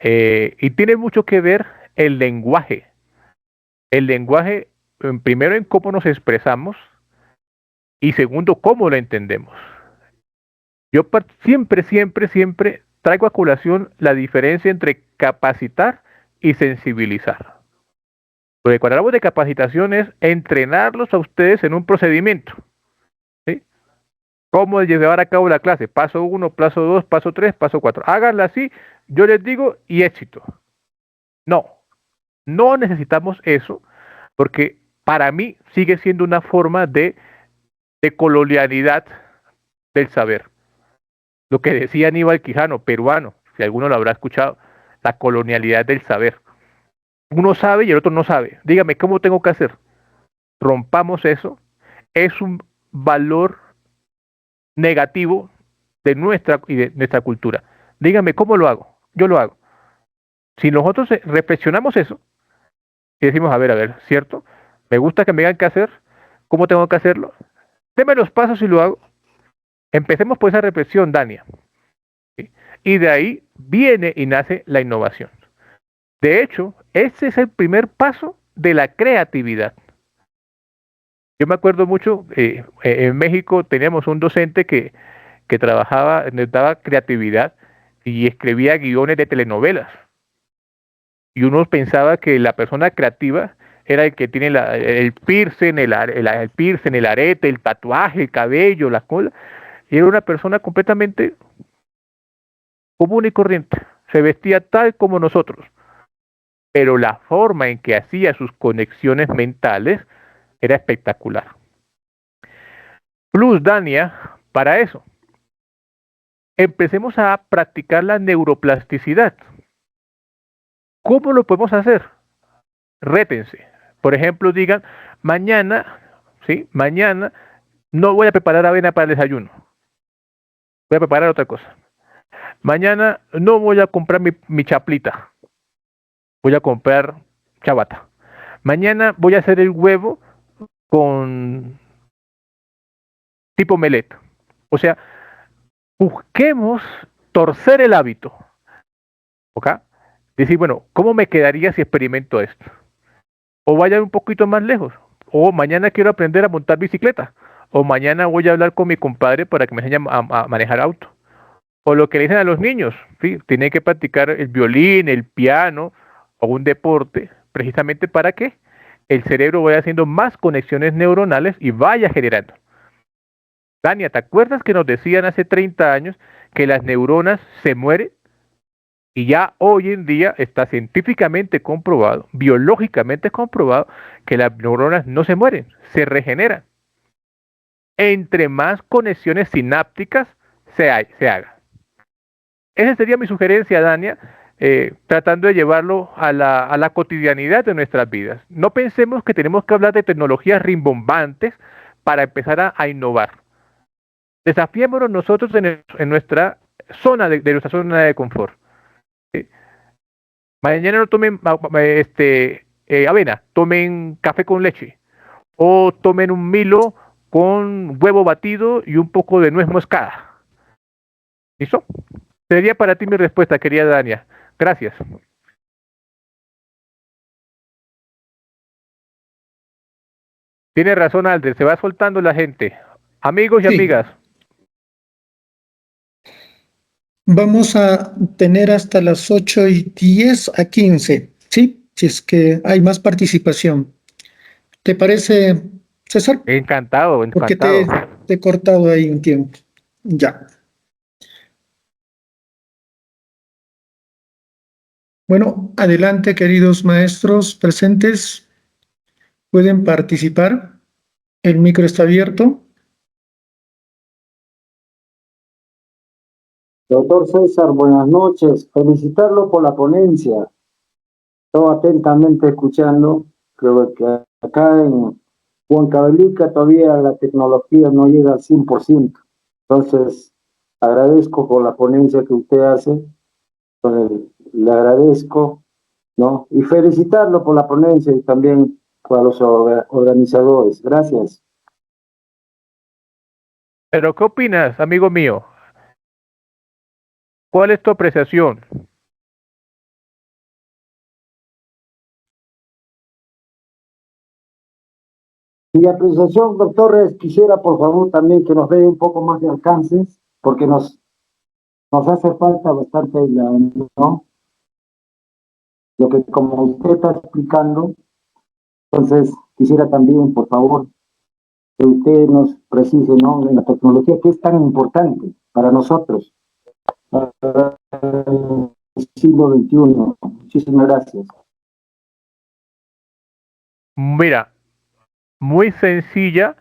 Y tiene mucho que ver el lenguaje. El lenguaje, primero en cómo nos expresamos y segundo, cómo lo entendemos. Yo siempre traigo a colación la diferencia entre capacitar y sensibilizar. Porque cuando hablamos de capacitación es entrenarlos a ustedes en un procedimiento. ¿Sí? ¿Cómo llevar a cabo la clase? Paso 1, paso 2, paso 3, paso 4. Háganla así, yo les digo, y éxito. No, no necesitamos eso, porque para mí sigue siendo una forma de colonialidad del saber. Lo que decía Aníbal Quijano, peruano, si alguno lo habrá escuchado, la colonialidad del saber. Uno sabe y el otro no sabe. Dígame, ¿cómo tengo que hacer? Rompamos eso. Es un valor negativo de nuestra cultura. Dígame, ¿cómo lo hago? Yo lo hago. Si nosotros reflexionamos eso y decimos, a ver, ¿cierto? Me gusta que me digan qué hacer. ¿Cómo tengo que hacerlo? Deme los pasos y lo hago. Empecemos por esa reflexión, Dania. ¿Sí? Y de ahí viene y nace la innovación. De hecho, ese es el primer paso de la creatividad. Yo me acuerdo mucho, en México teníamos un docente que trabajaba, nos daba creatividad y escribía guiones de telenovelas. Y uno pensaba que la persona creativa era el que tiene el piercing, el piercing, el arete, el tatuaje, el cabello, la cola. Y era una persona completamente común y corriente. Se vestía tal como nosotros. Pero la forma en que hacía sus conexiones mentales era espectacular. Plus, Dania, para eso, empecemos a practicar la neuroplasticidad. ¿Cómo lo podemos hacer? Rétense. Por ejemplo, digan, mañana, ¿sí? Mañana no voy a preparar avena para el desayuno, voy a preparar otra cosa. Mañana no voy a comprar mi chaplita, voy a comprar chabata. Mañana voy a hacer el huevo con tipo omelette. O sea, busquemos torcer el hábito, ¿ok? Decir, bueno, ¿cómo me quedaría si experimento esto? O vaya un poquito más lejos. O mañana quiero aprender a montar bicicleta. O mañana voy a hablar con mi compadre para que me enseñe a manejar auto. O lo que le dicen a los niños, ¿sí? Tienen que practicar el violín, el piano o un deporte, precisamente para que el cerebro vaya haciendo más conexiones neuronales y vaya generando. Dania, ¿te acuerdas que nos decían hace 30 años que las neuronas se mueren? Y ya hoy en día está científicamente comprobado, biológicamente comprobado, que las neuronas no se mueren, se regeneran. Entre más conexiones sinápticas se haga. Esa sería mi sugerencia, Dania, tratando de llevarlo a la cotidianidad de nuestras vidas. No pensemos que tenemos que hablar de tecnologías rimbombantes para empezar a innovar. Desafiémonos nosotros en nuestra zona de nuestra zona de confort. Mañana no tomen avena, tomen café con leche o tomen un Milo con huevo batido y un poco de nuez moscada. ¿Listo? Sería para ti mi respuesta, querida Dania. Gracias. Tiene razón, Alder, se va soltando la gente. Amigos y Sí. amigas. Vamos a tener hasta las 8:10 a 15, ¿sí? Si es que hay más participación. ¿Te parece, César? Encantado, Porque encantado. te he cortado ahí un tiempo. Ya. Bueno, adelante, queridos maestros presentes. Pueden participar. El micro está abierto. Doctor César, buenas noches. Felicitarlo por la ponencia. Estoy atentamente escuchando. Creo que acá en Huancavelica todavía la tecnología no llega al 100%. Entonces, agradezco por la ponencia que usted hace. Le agradezco, ¿no? Y felicitarlo por la ponencia y también a los organizadores. Gracias. Pero, ¿qué opinas, amigo mío? ¿Cuál es tu apreciación? Mi apreciación, doctores, quisiera por favor también que nos dé un poco más de alcances, porque nos hace falta bastante, ¿no? Lo que como usted está explicando, entonces quisiera también, por favor, que usted nos precise, ¿no? En la tecnología que es tan importante para nosotros, para el siglo XXI. Muchísimas gracias. Mira, muy sencilla,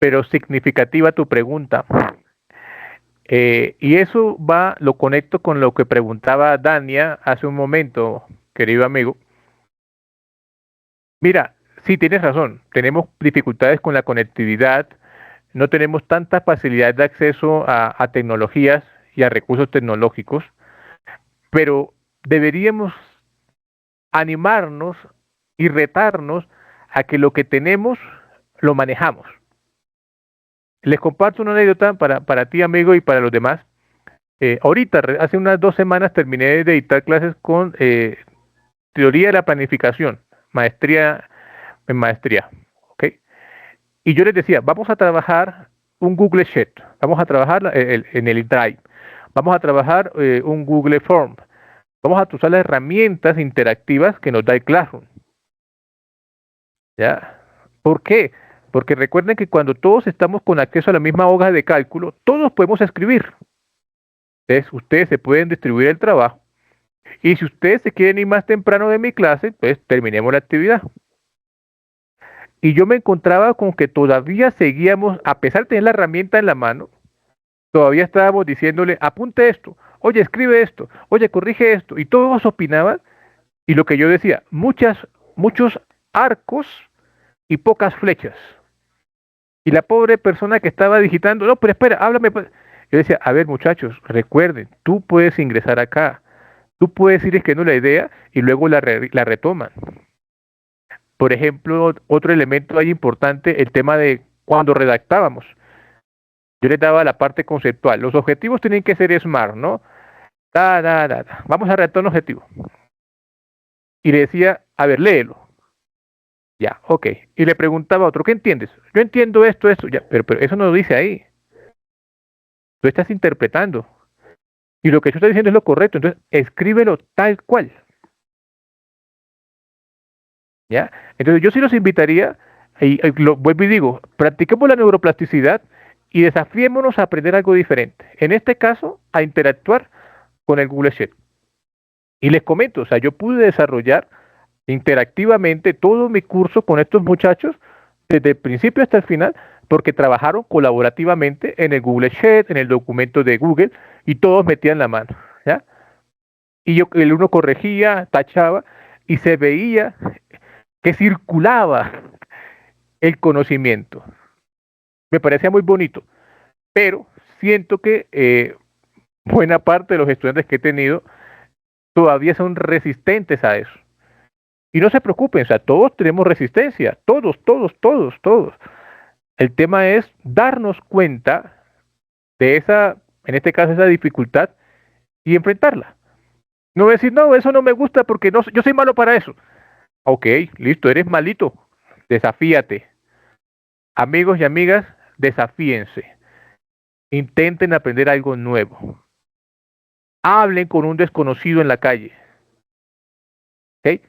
pero significativa tu pregunta. Y eso lo conecto con lo que preguntaba Dania hace un momento, querido amigo. Mira, sí tienes razón, tenemos dificultades con la conectividad, no tenemos tanta facilidad de acceso a tecnologías y a recursos tecnológicos, pero deberíamos animarnos y retarnos a que lo que tenemos lo manejamos. Les comparto una anécdota para ti, amigo, y para los demás. Ahorita, hace unas 2 semanas, terminé de dictar clases con teoría de la planificación, maestría en maestría. ¿Ok? Y yo les decía, vamos a trabajar un Google Sheet, vamos a trabajar en el Drive, vamos a trabajar un Google Form, vamos a usar las herramientas interactivas que nos da el Classroom. ¿Ya? ¿Por qué? Porque recuerden que cuando todos estamos con acceso a la misma hoja de cálculo, todos podemos escribir. Entonces, ustedes se pueden distribuir el trabajo. Y si ustedes se quieren ir más temprano de mi clase, pues terminemos la actividad. Y yo me encontraba con que todavía seguíamos, a pesar de tener la herramienta en la mano, todavía estábamos diciéndole, apunte esto, oye, escribe esto, oye, corrige esto. Y todos opinaban. Y lo que yo decía, muchos arcos y pocas flechas. Y la pobre persona que estaba digitando, no, pero espera, háblame. Yo decía, a ver muchachos, recuerden, tú puedes ingresar acá, tú puedes decirles que no la idea y luego la retoman. Por ejemplo, otro elemento ahí importante, el tema de cuando redactábamos. Yo les daba la parte conceptual. Los objetivos tienen que ser SMART, ¿no? Vamos a redactar un objetivo. Y le decía, a ver, léelo. Ya, ok. Y le preguntaba a otro, ¿qué entiendes? Yo entiendo esto, ya, pero eso no lo dice ahí. Tú estás interpretando. Y lo que yo estoy diciendo es lo correcto. Entonces, escríbelo tal cual. ¿Ya? Entonces, yo sí los invitaría, y lo vuelvo y digo, practiquemos la neuroplasticidad y desafiémonos a aprender algo diferente. En este caso, a interactuar con el Google Sheet. Y les comento, o sea, yo pude desarrollar interactivamente todo mi curso con estos muchachos desde el principio hasta el final porque trabajaron colaborativamente en el Google Sheet, en el documento de Google y todos metían la mano, ¿ya? Y el uno corregía, tachaba y se veía que circulaba el conocimiento. Me parecía muy bonito, pero siento que buena parte de los estudiantes que he tenido todavía son resistentes a eso. Y no se preocupen, o sea, todos tenemos resistencia, todos. El tema es darnos cuenta de esa, en este caso, esa dificultad y enfrentarla. No decir, no, eso no me gusta porque no, yo soy malo para eso. Ok, listo, eres malito, desafíate. Amigos y amigas, desafíense. Intenten aprender algo nuevo. Hablen con un desconocido en la calle. ¿Ok?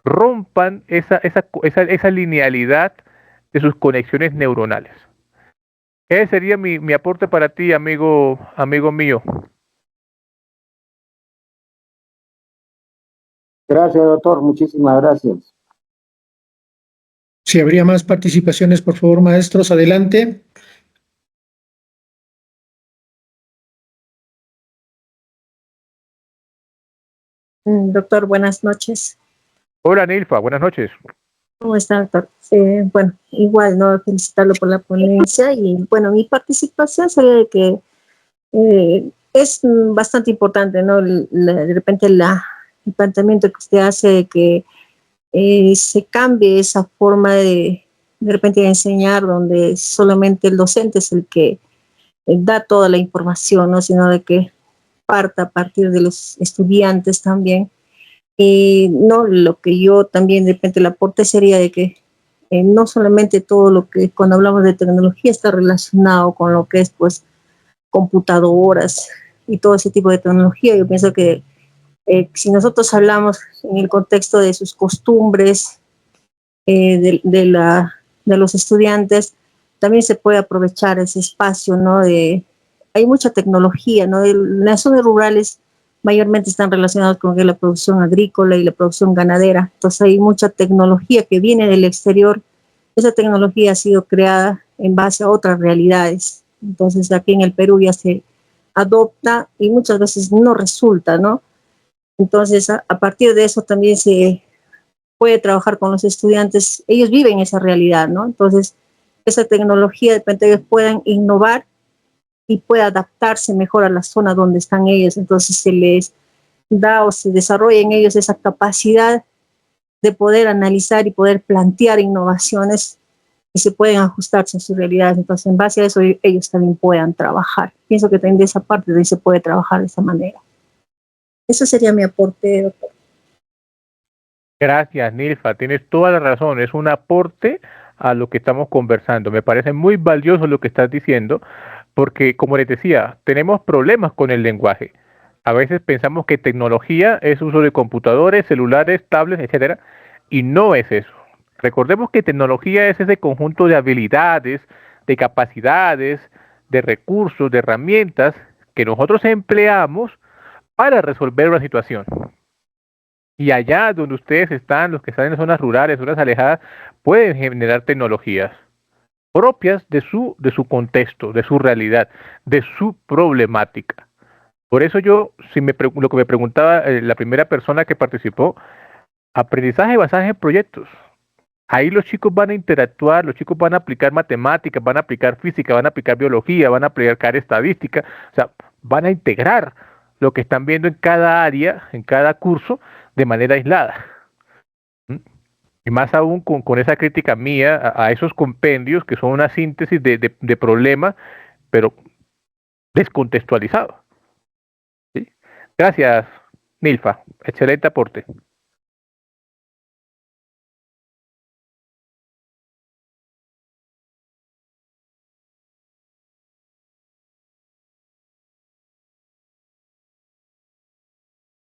Rompan esa linealidad de sus conexiones neuronales. Ese sería mi aporte para ti, amigo mío. Gracias, doctor. Muchísimas gracias. Si habría más participaciones, por favor, maestros, adelante. Doctor, buenas noches. Hola, Nilfa, buenas noches. ¿Cómo está, doctor? Bueno, igual, ¿no? Felicitarlo por la ponencia y, bueno, mi participación sería de que es bastante importante, ¿no? De repente el planteamiento que usted hace de que se cambie esa forma de repente de enseñar donde solamente el docente es el que da toda la información, ¿no? Sino de que parta a partir de los estudiantes también. Y no, lo que yo también de repente el aporte sería de que no solamente todo lo que cuando hablamos de tecnología está relacionado con lo que es pues computadoras y todo ese tipo de tecnología. Yo pienso que si nosotros hablamos en el contexto de sus costumbres, de los estudiantes, también se puede aprovechar ese espacio, ¿no? Hay mucha tecnología, ¿no? Las zonas rurales mayormente están relacionadas con la producción agrícola y la producción ganadera, entonces hay mucha tecnología que viene del exterior. Esa tecnología ha sido creada en base a otras realidades, entonces aquí en el Perú ya se adopta y muchas veces no resulta, ¿no? Entonces a partir de eso también se puede trabajar con los estudiantes, ellos viven esa realidad, ¿no? Entonces, esa tecnología de repente ellos puedan innovar y pueda adaptarse mejor a la zona donde están ellos, entonces se les da o se desarrolla en ellos esa capacidad de poder analizar y poder plantear innovaciones y se pueden ajustarse a sus realidades, entonces en base a eso ellos también puedan trabajar. Pienso que también de esa parte de ahí se puede trabajar de esa manera. Eso sería mi aporte, doctor. Gracias, Nilfa. Tienes toda la razón. Es un aporte a lo que estamos conversando. Me parece muy valioso lo que estás diciendo, porque, como les decía, tenemos problemas con el lenguaje. A veces pensamos que tecnología es uso de computadores, celulares, tablets, etcétera, y no es eso. Recordemos que tecnología es ese conjunto de habilidades, de capacidades, de recursos, de herramientas que nosotros empleamos para resolver una situación. Y allá donde ustedes están, los que están en zonas rurales, zonas alejadas, pueden generar tecnologías propias de su contexto, de su realidad, de su problemática. Por eso yo, lo que me preguntaba la primera persona que participó, aprendizaje basado en proyectos. Ahí los chicos van a interactuar, los chicos van a aplicar matemáticas, van a aplicar física, van a aplicar biología, van a aplicar estadística, o sea, van a integrar lo que están viendo en cada área, en cada curso, de manera aislada. ¿Mm? Y más aún con esa crítica mía a esos compendios que son una síntesis de problemas, pero descontextualizados. ¿Sí? Gracias, Nilfa. Excelente aporte.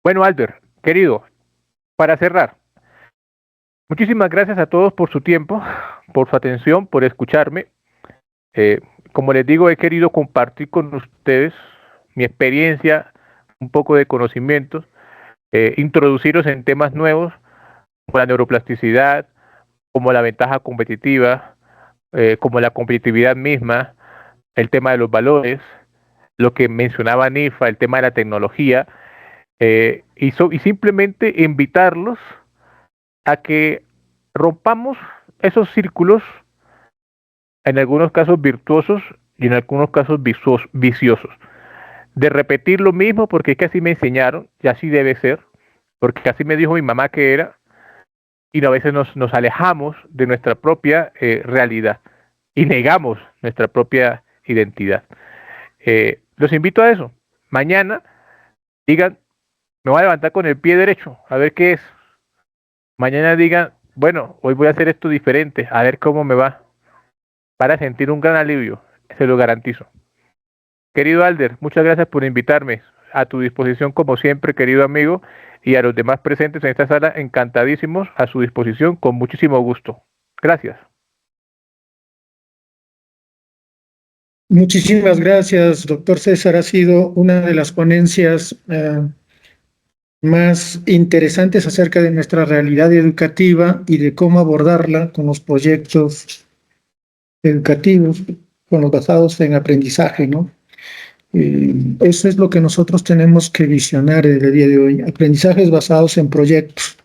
Bueno, Albert, querido, para cerrar, muchísimas gracias a todos por su tiempo, por su atención, por escucharme. Eh, como les digo, he querido compartir con ustedes mi experiencia, un poco de conocimientos, introduciros en temas nuevos como la neuroplasticidad, como la ventaja competitiva, como la competitividad misma, el tema de los valores, lo que mencionaba Nifa, el tema de la tecnología, y simplemente invitarlos a que rompamos esos círculos, en algunos casos virtuosos y en algunos casos viciosos, de repetir lo mismo porque es que así me enseñaron y así debe ser, porque así me dijo mi mamá que era, y a veces nos alejamos de nuestra propia realidad y negamos nuestra propia identidad. Los invito a eso. Mañana digan, me voy a levantar con el pie derecho, a ver qué es. Mañana digan, bueno, hoy voy a hacer esto diferente, a ver cómo me va, para sentir un gran alivio, se lo garantizo. Querido Alder, muchas gracias por invitarme. A tu disposición como siempre, querido amigo, y a los demás presentes en esta sala, encantadísimos, a su disposición con muchísimo gusto. Gracias. Muchísimas gracias, doctor César. Ha sido una de las ponencias más interesantes acerca de nuestra realidad educativa y de cómo abordarla con los proyectos educativos, con los basados en aprendizaje, ¿no? Eso es lo que nosotros tenemos que visionar en el día de hoy, aprendizajes basados en proyectos.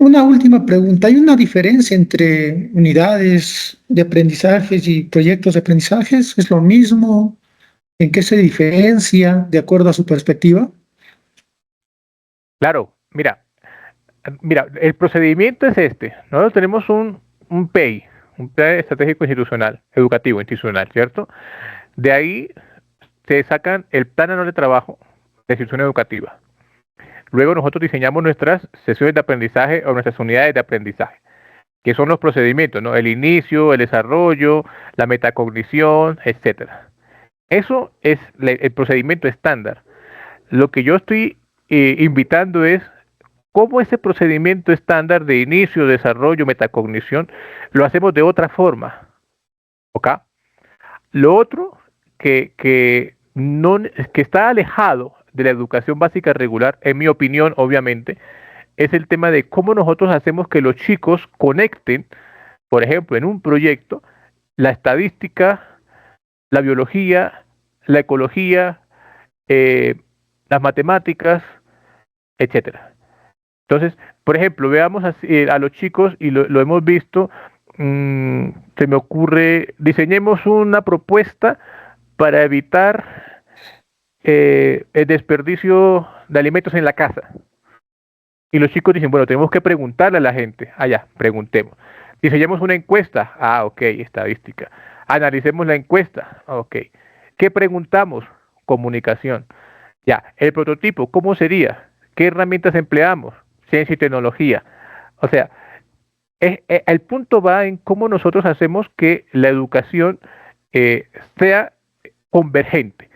Una última pregunta, ¿hay una diferencia entre unidades de aprendizajes y proyectos de aprendizajes? ¿Es lo mismo? ¿En qué se diferencia de acuerdo a su perspectiva? Claro, mira, el procedimiento es este. Nosotros tenemos un PEI, un Plan Estratégico Institucional, Educativo Institucional, ¿cierto? De ahí se sacan el plan anual de trabajo de institución educativa. Luego nosotros diseñamos nuestras sesiones de aprendizaje o nuestras unidades de aprendizaje, que son los procedimientos, ¿no? El inicio, el desarrollo, la metacognición, etcétera. Eso es el procedimiento estándar. Lo que yo estoy invitando es cómo ese procedimiento estándar de inicio, desarrollo, metacognición, lo hacemos de otra forma. ¿Ok? Lo otro que está alejado de la educación básica regular, en mi opinión, obviamente, es el tema de cómo nosotros hacemos que los chicos conecten, por ejemplo, en un proyecto, la estadística, la biología, la ecología, las matemáticas, etcétera. Entonces, por ejemplo, veamos a los chicos, y lo hemos visto, se me ocurre, diseñemos una propuesta para evitar el desperdicio de alimentos en la casa. Y los chicos dicen, bueno, tenemos que preguntarle a la gente. Ah, ya, preguntemos. Diseñemos una encuesta. Ah, ok, estadística. Analicemos la encuesta. Ok. ¿Qué preguntamos? Comunicación. Ya, el prototipo, ¿cómo sería? ¿Qué herramientas empleamos? Ciencia y tecnología. O sea, el punto va en cómo nosotros hacemos que la educación sea convergente.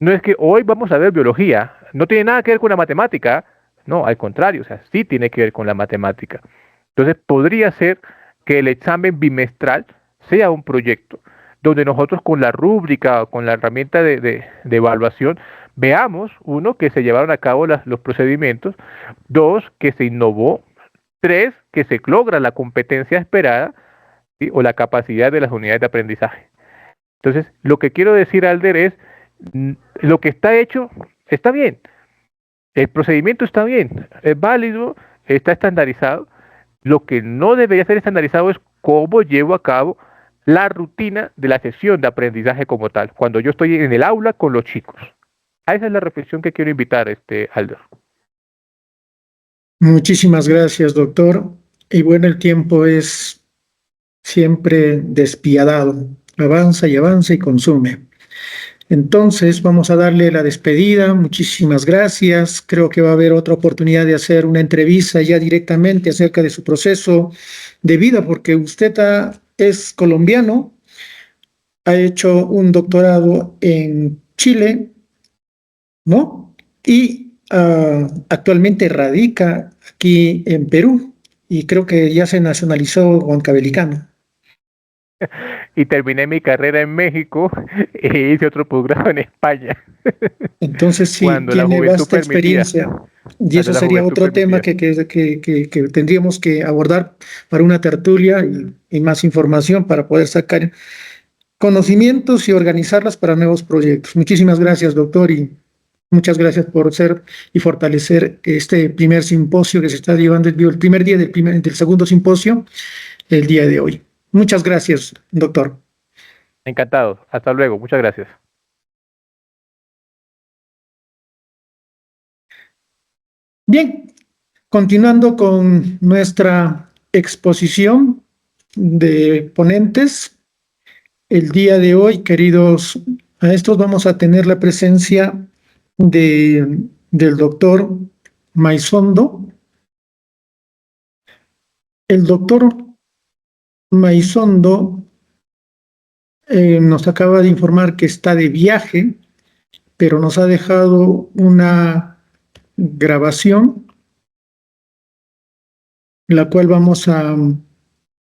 No es que hoy vamos a ver biología, no tiene nada que ver con la matemática, no, al contrario, o sea, sí tiene que ver con la matemática. Entonces, podría ser que el examen bimestral sea un proyecto donde nosotros con la rúbrica o con la herramienta de evaluación veamos, uno, que se llevaron a cabo los procedimientos, dos, que se innovó, tres, que se logra la competencia esperada, ¿sí? O la capacidad de las unidades de aprendizaje. Entonces, lo que quiero decir, Alder, es lo que está hecho está bien, el procedimiento está bien, es válido, está estandarizado, Lo que no debería ser estandarizado es cómo llevo a cabo la rutina de la sesión de aprendizaje como tal, cuando yo estoy en el aula con los chicos. A esa es la reflexión que quiero invitar, Alder. Muchísimas gracias, doctor. Y bueno, el tiempo es siempre despiadado. Avanza y avanza y consume. Entonces, vamos a darle la despedida. Muchísimas gracias. Creo que va a haber otra oportunidad de hacer una entrevista ya directamente acerca de su proceso de vida, porque usted es colombiano, ha hecho un doctorado en Chile, ¿no? Y actualmente radica aquí en Perú y creo que ya se nacionalizó huancabelicano. Y terminé mi carrera en México e hice otro posgrado en España. Entonces sí, Cuando la tiene juventud vasta permitía. experiencia y Cuando eso la sería juventud otro tema permitía. que tendríamos que abordar para una tertulia y más información para poder sacar conocimientos y organizarlas para nuevos proyectos. Muchísimas gracias, doctor, y muchas gracias por ser y fortalecer este primer simposio que se está llevando, el primer día del segundo simposio, el día de hoy. Muchas gracias, doctor. Encantado. Hasta luego. Muchas gracias. Bien, continuando con nuestra exposición de ponentes, el día de hoy, queridos maestros, vamos a tener la presencia del doctor Maisondo. El doctor Maisondo nos acaba de informar que está de viaje, pero nos ha dejado una grabación, la cual vamos a